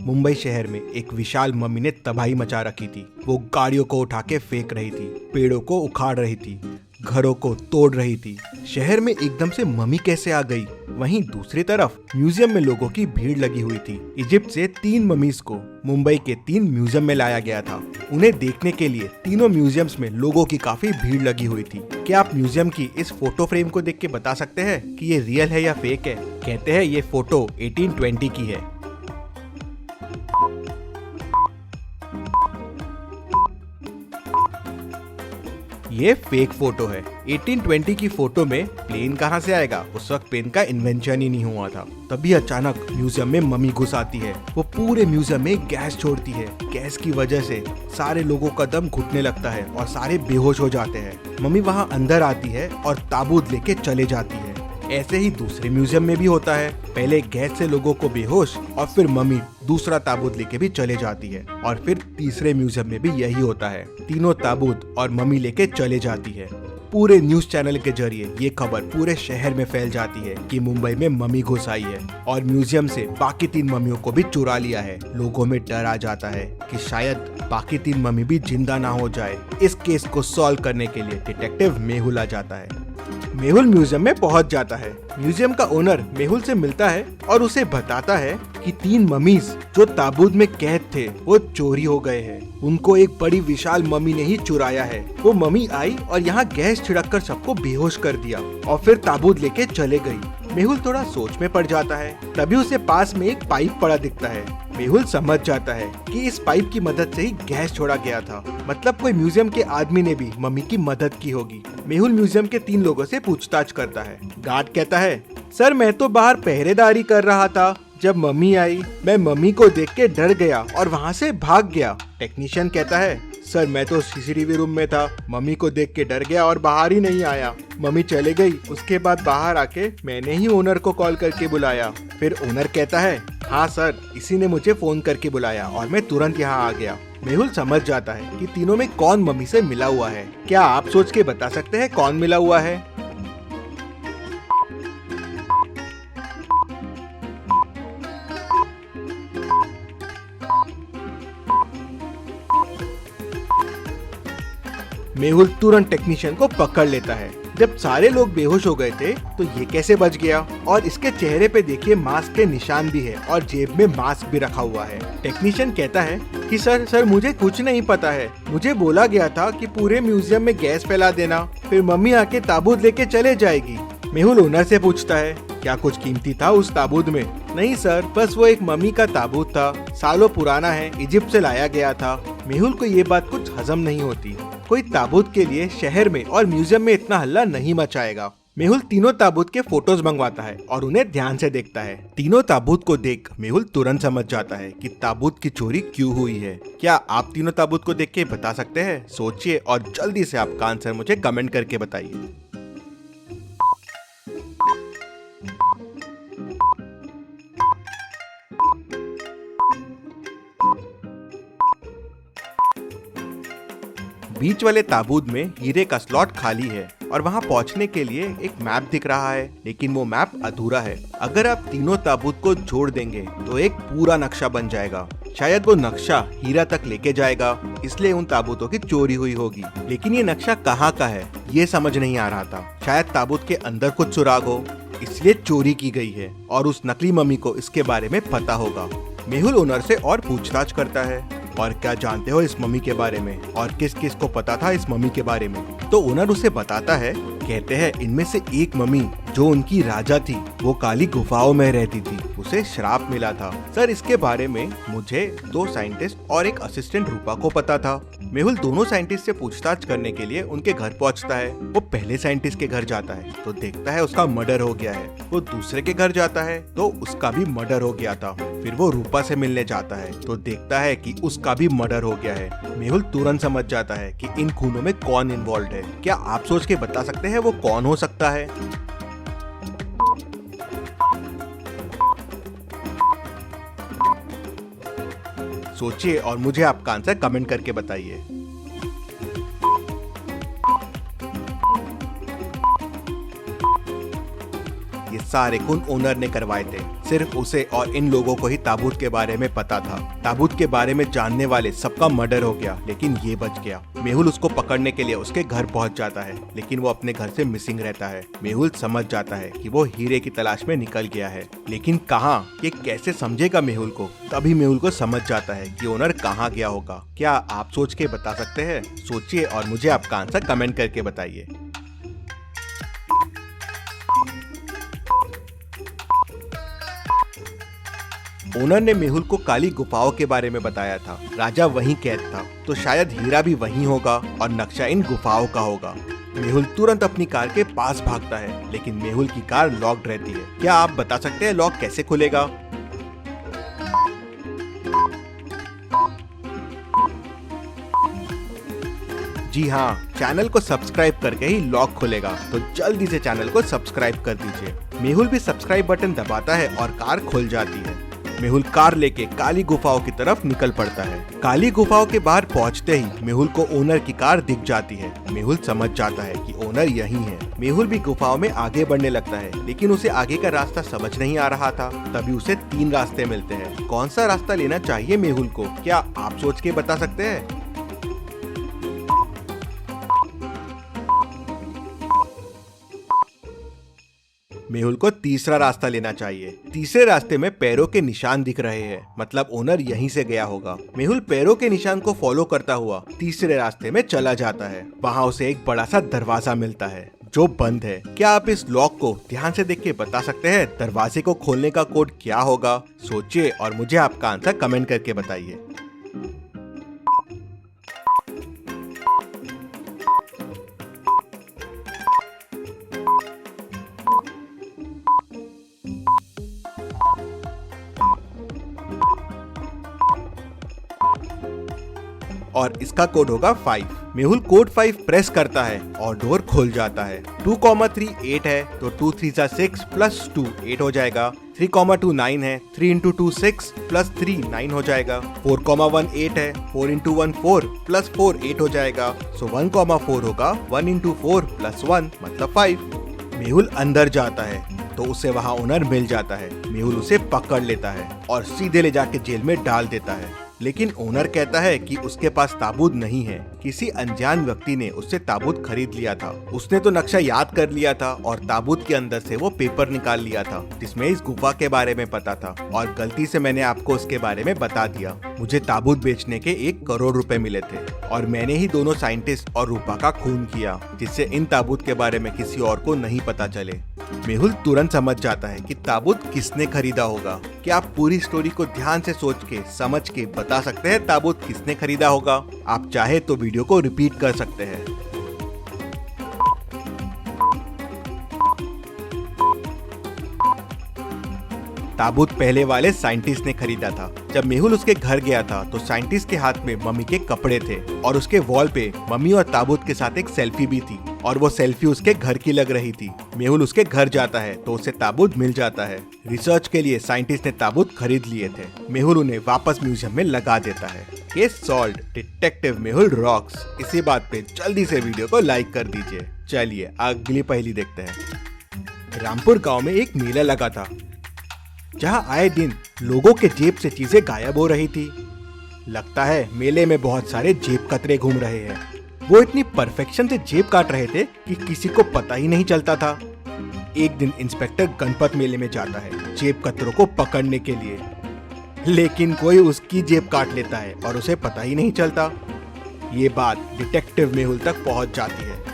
मुंबई शहर में एक विशाल मम्मी ने तबाही मचा रखी थी। वो गाड़ियों को उठा के फेंक रही थी, पेड़ों को उखाड़ रही थी, घरों को तोड़ रही थी। शहर में एकदम से मम्मी कैसे आ गई? वहीं दूसरी तरफ म्यूजियम में लोगों की भीड़ लगी हुई थी। इजिप्ट से 3 ममीज को मुंबई के 3 म्यूजियम में लाया गया था। उन्हें देखने के लिए तीनों म्यूजियम्स में लोगों की काफी भीड़ लगी हुई थी। क्या आप म्यूजियम की इस फोटो फ्रेम को देख के बता सकते हैं कि ये रियल है या फेक है? कहते हैं ये फोटो 1820 की है। ये फेक फोटो है। 1820 की फोटो में प्लेन कहाँ से आएगा? उस वक्त प्लेन का इन्वेंशन ही नहीं हुआ था। तभी अचानक म्यूजियम में मम्मी घुस आती है। वो पूरे म्यूजियम में गैस छोड़ती है। गैस की वजह से सारे लोगों का दम घुटने लगता है और सारे बेहोश हो जाते हैं। मम्मी वहाँ अंदर आती है और ताबूत लेके चले जाती है। ऐसे ही दूसरे म्यूजियम में भी होता है। पहले गैस से लोगों को बेहोश और फिर मम्मी दूसरा ताबूत लेके भी चले जाती है और फिर तीसरे म्यूजियम में भी यही होता है। तीनों ताबूत और मम्मी लेके चले जाती है। पूरे न्यूज चैनल के जरिए ये खबर पूरे शहर में फैल जाती है कि मुंबई में मम्मी घुस आई है और म्यूजियम से बाकी 3 मम्मियों को भी चुरा लिया है। लोगों में डर आ जाता है कि शायद बाकी 3 मम्मी भी जिंदा ना हो जाए। इस केस को सॉल्व करने के लिए डिटेक्टिव मेहुल आ जाता है। मेहुल म्यूजियम में पहुंच जाता है। म्यूजियम का ओनर मेहुल से मिलता है और उसे बताता है कि 3 मम्मीज जो ताबूत में कैद थे वो चोरी हो गए हैं। उनको एक बड़ी विशाल मम्मी ने ही चुराया है। वो मम्मी आई और यहाँ गैस छिड़क कर सबको बेहोश कर दिया और फिर ताबूत लेके चले गई। मेहुल थोड़ा सोच में पड़ जाता है। तभी उसे पास में एक पाइप पड़ा दिखता है। मेहुल समझ जाता है कि इस पाइप की मदद से ही गैस छोड़ा गया था। मतलब कोई म्यूजियम के आदमी ने भी मम्मी की मदद की होगी। मेहुल म्यूजियम के 3 लोगों से पूछताछ करता है। गार्ड कहता है, सर मैं तो बाहर पहरेदारी कर रहा था। जब मम्मी आई मैं मम्मी को देख के डर गया और वहाँ से भाग गया। टेक्नीशियन कहता है, सर मैं तो सीसीटीवी रूम में था। मम्मी को देख के डर गया और बाहर ही नहीं आया। मम्मी चले गई। उसके बाद बाहर आके मैंने ही ओनर को कॉल करके बुलाया। फिर ओनर कहता है, हाँ सर इसी ने मुझे फोन करके बुलाया और मैं तुरंत यहाँ आ गया। मेहुल समझ जाता है कि तीनों में कौन मम्मी से मिला हुआ है। क्या आप सोच के बता सकते हैं कौन मिला हुआ है? मेहुल तुरंत टेक्नीशियन को पकड़ लेता है। जब सारे लोग बेहोश हो गए थे तो ये कैसे बच गया? और इसके चेहरे पे देखिए मास्क के निशान भी है और जेब में मास्क भी रखा हुआ है। टेक्नीशियन कहता है कि सर मुझे कुछ नहीं पता है। मुझे बोला गया था कि पूरे म्यूजियम में गैस फैला देना, फिर मम्मी आके ताबूत लेके चले जाएगी। मेहुल ओनर से पूछता है, क्या कुछ कीमती था उस ताबूत में? नहीं सर, बस वो एक मम्मी का ताबूत था। सालों पुराना है, इजिप्ट से लाया गया था। मेहुल को ये बात कुछ हजम नहीं होती। कोई ताबूत के लिए शहर में और म्यूजियम में इतना हल्ला नहीं मचाएगा। मेहुल तीनों ताबूत के फोटोज मंगवाता है और उन्हें ध्यान से देखता है। तीनों ताबूत को देख मेहुल तुरंत समझ जाता है कि ताबूत की चोरी क्यों हुई है। क्या आप तीनों ताबूत को देख के बता सकते हैं? सोचिए और जल्दी से आपका आंसर मुझे कमेंट करके बताइए। बीच वाले ताबूत में हीरे का स्लॉट खाली है और वहां पहुंचने के लिए एक मैप दिख रहा है, लेकिन वो मैप अधूरा है। अगर आप तीनों ताबूत को जोड़ देंगे तो एक पूरा नक्शा बन जाएगा। शायद वो नक्शा हीरा तक लेके जाएगा, इसलिए उन ताबूतों की चोरी हुई होगी। लेकिन ये नक्शा कहाँ का है ये समझ नहीं आ रहा था। शायद ताबूत के अंदर कुछ सुराग हो, इसलिए चोरी की गई है और उस नकली मम्मी को इसके बारे में पता होगा। मेहुल ओनर से और पूछताछ करता है, और क्या जानते हो इस मम्मी के बारे में और किस किस को पता था इस मम्मी के बारे में? तो ओनर उसे बताता है। कहते हैं इनमें से एक मम्मी जो उनकी राजा थी वो काली गुफाओं में रहती थी, उसे श्राप मिला था। सर इसके बारे में मुझे 2 साइंटिस्ट और एक असिस्टेंट रूपा को पता था। मेहुल दोनों साइंटिस्ट से पूछताछ करने के लिए उनके घर पहुंचता है। वो पहले साइंटिस्ट के घर जाता है तो देखता है उसका मर्डर हो गया है। वो दूसरे के घर जाता है तो उसका भी मर्डर हो गया था। फिर वो रूपा से मिलने जाता है तो देखता है कि उसका भी मर्डर हो गया है। मेहुल तुरंत समझ जाता है कि इन खूनों में कौन इन्वॉल्व है। क्या आप सोच के बता सकते हैं वो कौन हो सकता है? सोचिए और मुझे आपका आंसर कमेंट करके बताइए। ये सारे खून ओनर ने करवाए थे। सिर्फ उसे और इन लोगों को ही ताबूत के बारे में पता था। ताबूत के बारे में जानने वाले सबका मर्डर हो गया, लेकिन ये बच गया। मेहुल उसको पकड़ने के लिए उसके घर पहुंच जाता है, लेकिन वो अपने घर से मिसिंग रहता है। मेहुल समझ जाता है कि वो हीरे की तलाश में निकल गया है, लेकिन कहाँ, ये कैसे समझेगा मेहुल को? तभी मेहुल को समझ जाता है कि ओनर कहाँ गया होगा। क्या आप सोच के बता सकते हैं? सोचिए और मुझे आपका आंसर कमेंट करके बताइए। ओनर ने मेहुल को काली गुफाओं के बारे में बताया था। राजा वहीं कैद था, तो शायद हीरा भी वहीं होगा और नक्शा इन गुफाओं का होगा। मेहुल तुरंत अपनी कार के पास भागता है, लेकिन मेहुल की कार लॉक्ड रहती है। क्या आप बता सकते हैं लॉक कैसे खुलेगा? जी हाँ, चैनल को सब्सक्राइब करके ही लॉक खुलेगा, तो जल्दी से चैनल को सब्सक्राइब कर दीजिए। मेहुल भी सब्सक्राइब बटन दबाता है और कार खुल जाती है। मेहुल कार लेके काली गुफाओं की तरफ निकल पड़ता है। काली गुफाओं के बाहर पहुंचते ही मेहुल को ओनर की कार दिख जाती है। मेहुल समझ जाता है कि ओनर यही है। मेहुल भी गुफाओं में आगे बढ़ने लगता है, लेकिन उसे आगे का रास्ता समझ नहीं आ रहा था। तभी उसे 3 रास्ते मिलते हैं। कौन सा रास्ता लेना चाहिए मेहुल को? क्या आप सोच के बता सकते हैं? मेहुल को तीसरा रास्ता लेना चाहिए। तीसरे रास्ते में पैरों के निशान दिख रहे हैं, मतलब ओनर यहीं से गया होगा। मेहुल पैरों के निशान को फॉलो करता हुआ तीसरे रास्ते में चला जाता है। वहाँ उसे एक बड़ा सा दरवाजा मिलता है जो बंद है। क्या आप इस लॉक को ध्यान से देख के बता सकते हैं दरवाजे को खोलने का कोड क्या होगा? सोचिए और मुझे आपका आंसर कमेंट करके बताइए। और इसका कोड होगा 5। मेहुल कोड 5 प्रेस करता है और डोर खुल जाता है। 2,3 8 है, तो 2 3 6 प्लस 2 8 हो जाएगा। 3,2 9 है, 3 × 2 6 प्लस 3 9 हो जाएगा। 4,1 8 है, 4 × 1 4 प्लस 4 8 हो जाएगा। सो 1,4 होगा 1 × 4 प्लस 1 मतलब 5। मेहुल अंदर जाता है तो उसे वहाँ ओनर मिल जाता है। मेहुल उसे पकड़ लेता है और सीधे ले जाके जेल में डाल देता है। लेकिन ओनर कहता है कि उसके पास ताबूत नहीं है। किसी अनजान व्यक्ति ने उससे ताबूत खरीद लिया था। उसने तो नक्शा याद कर लिया था और ताबूत के अंदर से वो पेपर निकाल लिया था जिसमें इस गुफा के बारे में पता था, और गलती से मैंने आपको उसके बारे में बता दिया। मुझे ताबूत बेचने के 1 करोड़ रुपए मिले थे और मैंने ही दोनों साइंटिस्ट और रूपा का खून किया, जिससे इन ताबूत के बारे में किसी और को नहीं पता चले। मेहुल तुरंत समझ जाता है कि ताबूत किसने खरीदा होगा। क्या आप पूरी स्टोरी को ध्यान से सोच के समझ के बता सकते हैं ताबूत किसने खरीदा होगा? आप चाहे तो वीडियो को रिपीट कर सकते हैं। ताबूत पहले वाले साइंटिस्ट ने खरीदा था। जब मेहुल उसके घर गया था तो साइंटिस्ट के हाथ में मम्मी के कपड़े थे और उसके वॉल पे मम्मी और ताबूत के साथ एक सेल्फी भी थी, और वो सेल्फी उसके घर की लग रही थी। मेहुल उसके घर जाता है तो उसे ताबूत मिल जाता है। रिसर्च के लिए साइंटिस्ट ने ताबूत खरीद लिए थे। मेहुल उन्हें वापस म्यूजियम में लगा देता है। Case solved, detective Mehul rocks. इसी बात पे जल्दी से वीडियो को लाइक कर दीजिए। चलिए अगली पहेली देखते हैं। रामपुर गाँव में एक मेला लगा था जहाँ आए दिन लोगों के जेब से चीजें गायब हो रही थी। लगता है मेले में बहुत सारे जेब कतरे घूम रहे हैं। वो इतनी परफेक्शन से जेब काट रहे थे कि किसी को पता ही नहीं चलता था। एक दिन इंस्पेक्टर गणपत मेले में जाता है जेब कतरों को पकड़ने के लिए, लेकिन कोई उसकी जेब काट लेता है और उसे पता ही नहीं चलता। ये बात डिटेक्टिव मेहुल तक पहुंच जाती है।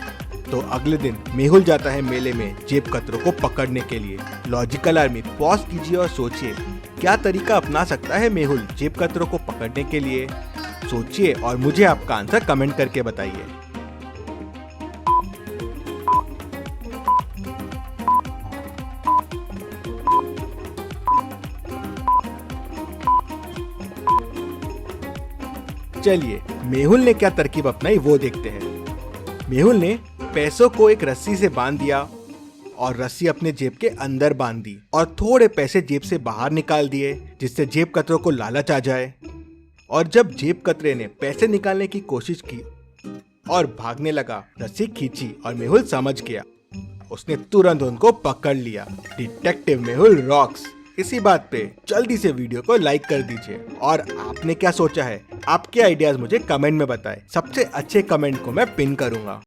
तो अगले दिन मेहुल जाता है मेले में जेब कतरों को पकड़ने के लिए। लॉजिकल आर्मी पॉज कीजिए और सोचिए क्या तरीका अपना सकता है मेहुल जेब कतरों को पकड़ने के लिए? सोचिए और मुझे आपका आंसर कमेंट करके बताइए। चलिए मेहुल ने क्या तरकीब अपनाई वो देखते हैं। मेहुल ने पैसों को एक रस्सी से बांध दिया और रस्सी अपने जेब के अंदर बांध दी और थोड़े पैसे जेब से बाहर निकाल दिए, जिससे जेब कतरों को लालच आ जाए। और जब जेब कतरे ने पैसे निकालने की कोशिश की और भागने लगा, रस्सी खींची और मेहुल समझ गया उसने तुरंत उनको पकड़ लिया। Detective Mehul rocks. इसी बात पे जल्दी से वीडियो को लाइक कर दीजिए। और आपने क्या सोचा है, आपके आइडियाज मुझे कमेंट में बताएं। सबसे अच्छे कमेंट को मैं पिन करूंगा।